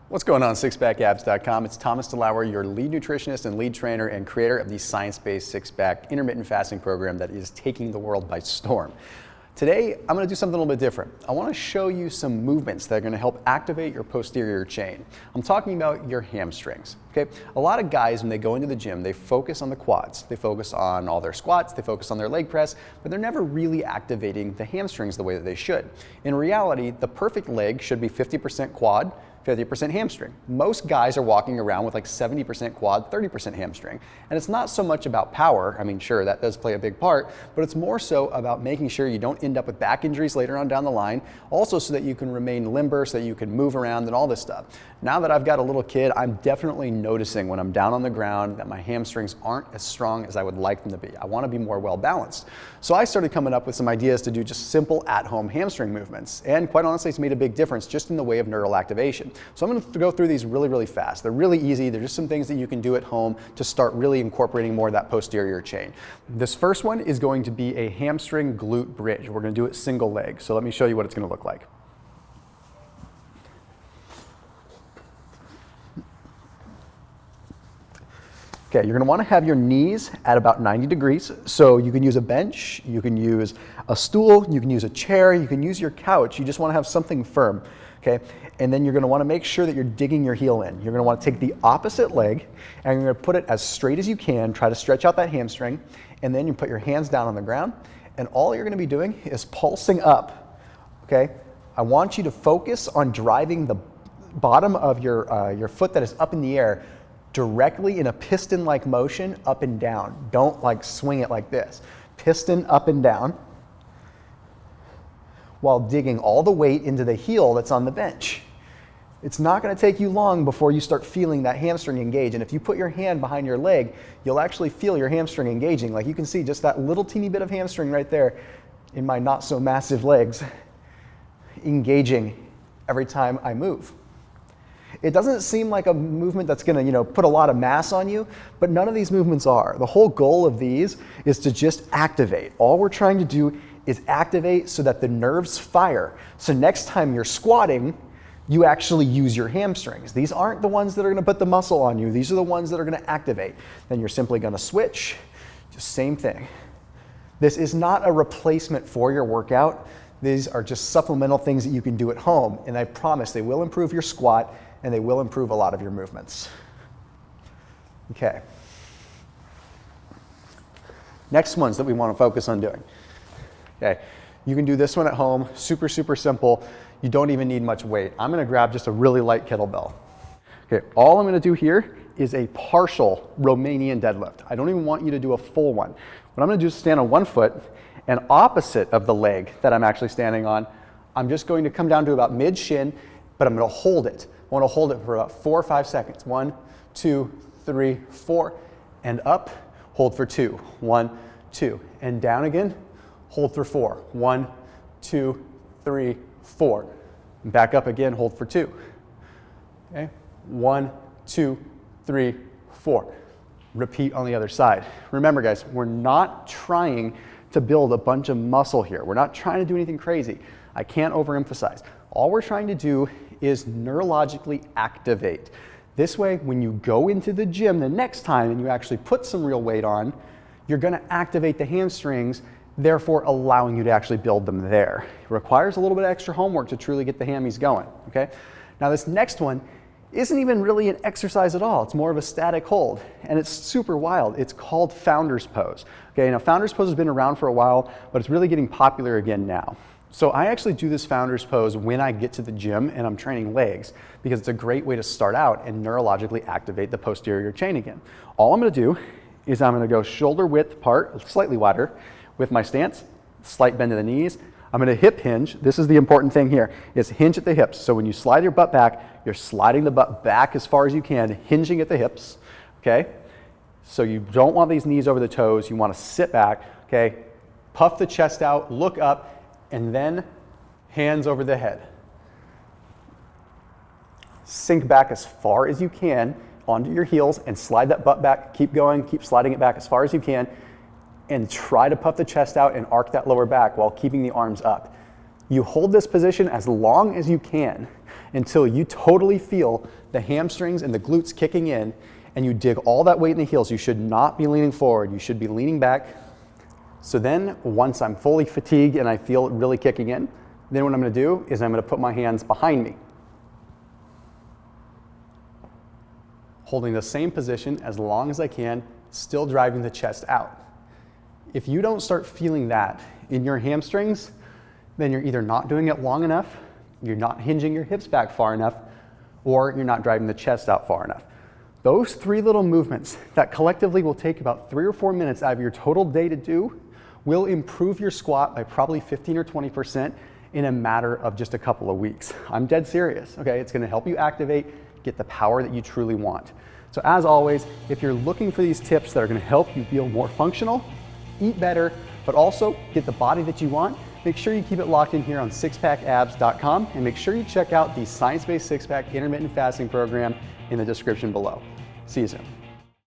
What's going on, SixPackAbs.com? It's Thomas DeLauer, your lead nutritionist and lead trainer and creator of the science-based six-pack intermittent fasting program that is taking the world by storm. Today, I'm going to do something a little bit different. I want to show you some movements that are going to help activate your posterior chain. I'm talking about your hamstrings. Okay? A lot of guys, when they go into the gym, they focus on the quads. They focus on all their squats, they focus on their leg press, but they're never really activating the hamstrings the way that they should. In reality, the perfect leg should be 50% quad, 50% hamstring. Most guys are walking around with like 70% quad, 30% hamstring. And it's not so much about power. I mean, sure, that does play a big part, but it's more so about making sure you don't end up with back injuries later on down the line. Also so that you can remain limber, so that you can move around and all this stuff. Now that I've got a little kid, I'm definitely noticing when I'm down on the ground that my hamstrings aren't as strong as I would like them to be. I want to be more well balanced. So I started coming up with some ideas to do just simple at-home hamstring movements. And quite honestly, it's made a big difference just in the way of neural activation. So I'm going to go through these really fast. They're really easy. They're just some things that you can do at home to start really incorporating more of that posterior chain. This first one is going to be a hamstring glute bridge. We're going to do it single leg. So let me show you what it's going to look like. Okay, you're going to want to have your knees at about 90 degrees. So you can use a bench, you can use a stool, you can use a chair, you can use your couch. You just want to have something firm. Okay, and then you're going to want to make sure that you're digging your heel in. You're going to want to take the opposite leg and you're going to put it as straight as you can. Try to stretch out that hamstring, and then you put your hands down on the ground, and all you're going to be doing is pulsing up. Okay, I want you to focus on driving the bottom of your foot that is up in the air directly in a piston-like motion up and down. Don't like swing it like this. Piston up and down while digging all the weight into the heel that's on the bench. It's not going to take you long before you start feeling that hamstring engage. And if you put your hand behind your leg, you'll actually feel your hamstring engaging. Like you can see just that little teeny bit of hamstring right there in my not so massive legs engaging every time I move. It doesn't seem like a movement that's going to, put a lot of mass on you, but none of these movements are. The whole goal of these is to just activate. All we're trying to do is activate so that the nerves fire. So next time you're squatting, you actually use your hamstrings. These aren't the ones that are going to put the muscle on you. These are the ones that are going to activate. Then you're simply going to switch. Just same thing. This is not a replacement for your workout. These are just supplemental things that you can do at home, and I promise they will improve your squat and they will improve a lot of your movements. Okay. Next ones that we want to focus on doing. Okay, you can do this one at home, super simple. You don't even need much weight. I'm going to grab just a really light kettlebell. Okay, all I'm going to do here is a partial Romanian deadlift. I don't even want you to do a full one. What I'm going to do is stand on one foot, and opposite of the leg that I'm actually standing on, I'm just going to come down to about mid-shin, but I'm going to hold it. I want to hold it for about 4 or 5 seconds. 1, 2, 3, 4, and up, hold for 2. 1, 2, and down again, hold for 4. 1, 2, 3, 4. Back up again, hold for 2. Okay, 1, 2, 3, 4. Repeat on the other side. Remember guys, we're not trying to build a bunch of muscle here. We're not trying to do anything crazy. I can't overemphasize. All we're trying to do is neurologically activate. This way, when you go into the gym the next time and you actually put some real weight on, you're going to activate the hamstrings, therefore allowing you to actually build them there. It requires a little bit of extra homework to truly get the hammies going, okay? Now this next one isn't even really an exercise at all. It's more of a static hold, and it's super wild. It's called founder's pose. Okay, now founder's pose has been around for a while, but it's really getting popular again now. So I actually do this founder's pose when I get to the gym and I'm training legs, because it's a great way to start out and neurologically activate the posterior chain again. All I'm going to do is I'm going to go shoulder width apart, slightly wider, with my stance, slight bend to the knees. I'm going to hip hinge. This is the important thing here, is hinge at the hips. So when you slide your butt back, you're sliding the butt back as far as you can, hinging at the hips, okay? So you don't want these knees over the toes. You want to sit back, okay? Puff the chest out, look up, and then hands over the head. Sink back as far as you can onto your heels and slide that butt back. Keep going, keep sliding it back as far as you can, and try to puff the chest out and arc that lower back while keeping the arms up. You hold this position as long as you can. until you totally feel the hamstrings and the glutes kicking in, and you dig all that weight in the heels. You should not be leaning forward. You should be leaning back. So then once I'm fully fatigued and I feel it really kicking in, then what I'm going to do is I'm going to put my hands behind me, holding the same position as long as I can, still driving the chest out. If you don't start feeling that in your hamstrings, then you're either not doing it long enough, you're not hinging your hips back far enough, or you're not driving the chest out far enough. Those 3 little movements that collectively will take about 3 or 4 minutes out of your total day to do will improve your squat by probably 15 or 20% in a matter of just a couple of weeks. I'm dead serious, okay? It's gonna help you activate, get the power that you truly want. So as always, if you're looking for these tips that are gonna help you feel more functional, eat better, but also get the body that you want, make sure you keep it locked in here on SixPackAbs.com, and make sure you check out the science-based six-pack intermittent fasting program in the description below. See you soon.